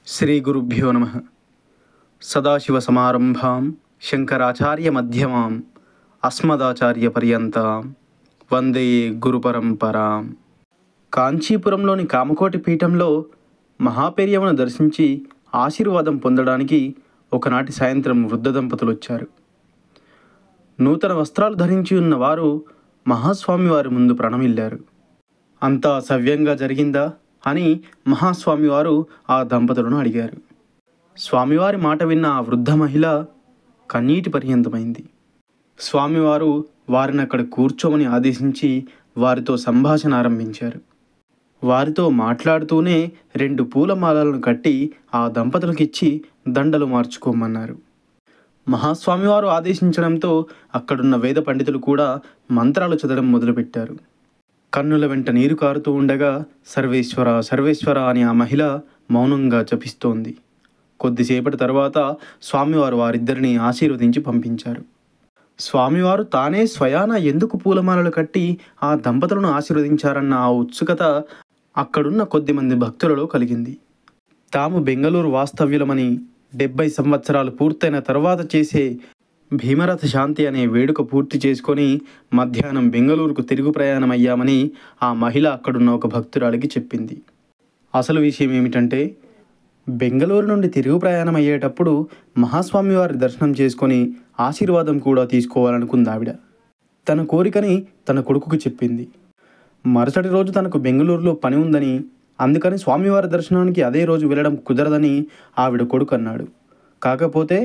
శ్రీ గురుభ్యో నమ. సదాశివసమారంభాం శంకరాచార్యమధ్యమాం అస్మదాచార్యపర్యంతాం వందే గురుపరంపరాం. కాంచీపురంలోని కామకోటి పీఠంలో మహాపెరియవను దర్శించి ఆశీర్వాదం పొందడానికి ఒకనాటి సాయంత్రం వృద్ధ దంపతులు వచ్చారు. నూతన వస్త్రాలు ధరించి ఉన్న వారు మహాస్వామి వారి ముందు ప్రణమిల్లారు. అంతా సవ్యంగా జరిగిందా అని మహాస్వామివారు ఆ దంపతులను అడిగారు. స్వామివారి మాట విన్న ఆ వృద్ధ మహిళ కన్నీటి పర్యంతమైంది. స్వామివారు వారిని అక్కడ కూర్చోమని ఆదేశించి వారితో సంభాషణ ఆరంభించారు. వారితో మాట్లాడుతూనే 2 పూలమాలలను కట్టి ఆ దంపతులకిచ్చి దండలు మార్చుకోమన్నారు. మహాస్వామివారు ఆదేశించడంతో అక్కడున్న వేద పండితులు కూడా మంత్రాలు చదవడం మొదలుపెట్టారు. కన్నుల వెంట నీరు కారుతూ ఉండగా సర్వేశ్వర సర్వేశ్వర అని ఆ మహిళ మౌనంగా జపిస్తోంది. కొద్దిసేపటి తర్వాత స్వామివారు వారిద్దరిని ఆశీర్వదించి పంపించారు. స్వామివారు తానే స్వయాన ఎందుకు పూలమాలలు కట్టి ఆ దంపతులను ఆశీర్వదించారన్న ఆ ఉత్సుకత అక్కడున్న కొద్దిమంది భక్తులలో కలిగింది. తాము బెంగళూరు వాస్తవ్యులమని 70 సంవత్సరాలు పూర్తయిన తర్వాత చేసే భీమరథ శాంతి అనే వేడుక పూర్తి చేసుకొని మధ్యాహ్నం బెంగళూరుకు తిరుగు ప్రయాణమయ్యామని ఆ మహిళ అక్కడున్న ఒక భక్తురాలికి చెప్పింది. అసలు విషయం ఏమిటంటే, బెంగళూరు నుండి తిరుగు ప్రయాణం అయ్యేటప్పుడు మహాస్వామి వారి దర్శనం చేసుకొని ఆశీర్వాదం కూడా తీసుకోవాలనుకుంది ఆవిడ. తన కోరికని తన కొడుకుకి చెప్పింది. మరుసటి రోజు తనకు బెంగళూరులో పని ఉందని, అందుకని స్వామివారి దర్శనానికి అదే రోజు వెళ్ళడం కుదరదని ఆవిడ కొడుకు అన్నాడు. కాకపోతే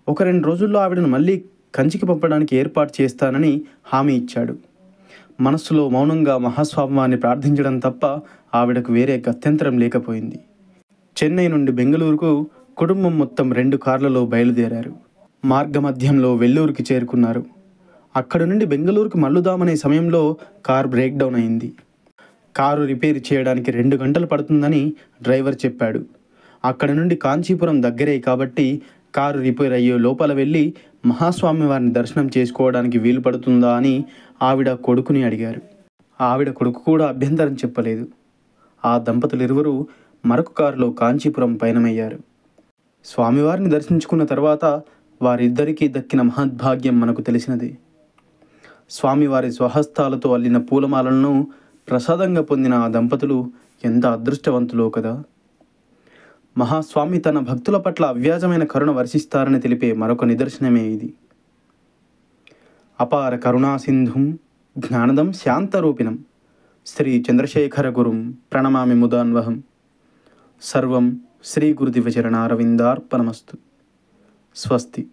1-2 రోజుల్లో ఆవిడను మళ్ళీ కంచికి పంపడానికి ఏర్పాటు చేస్తానని హామీ ఇచ్చాడు. మనస్సులో మౌనంగా మహాస్వామివారిని ప్రార్థించడం తప్ప ఆవిడకు వేరే గత్యంతరం లేకపోయింది. చెన్నై నుండి బెంగళూరుకు కుటుంబం మొత్తం 2 కార్లలో బయలుదేరారు. మార్గమధ్యంలో వెల్లూరుకి చేరుకున్నారు. అక్కడి నుండి బెంగళూరుకు మళ్ళుదామనే సమయంలో కారు బ్రేక్ డౌన్ అయింది. కారు రిపేర్ చేయడానికి 2 గంటలు పడుతుందని డ్రైవర్ చెప్పాడు. అక్కడి నుండి కాంచీపురం దగ్గరే కాబట్టి కారు రిపేర్ అయ్యే లోపల వెళ్ళి మహాస్వామి వారిని దర్శనం చేసుకోవడానికి వీలు పడుతుందా అని ఆవిడ కొడుకుని అడిగారు. ఆవిడ కొడుకు కూడా అభ్యంతరం చెప్పలేదు. ఆ దంపతులిరువురు మరొక కారులో కాంచీపురం పయనమయ్యారు. స్వామివారిని దర్శించుకున్న తర్వాత వారిద్దరికీ దక్కిన మహద్భాగ్యం మనకు తెలిసినది. స్వామివారి స్వహస్తాలతో అల్లిన పూలమాలను ప్రసాదంగా పొందిన ఆ దంపతులు ఎంత అదృష్టవంతులో కదా. మహాస్వామి తన భక్తుల పట్ల అవ్యాజమైన కరుణ వర్షిస్తారని తెలిపే మరొక నిదర్శనమే ఇది. అపార కరుణాసింధుం జ్ఞానదం శాంతరూపిణం శ్రీ చంద్రశేఖర గురుం ప్రణమామి ముదాన్వహం. సర్వం శ్రీ గురుదివచరణారవిందార్పణమస్తు. స్వస్తి.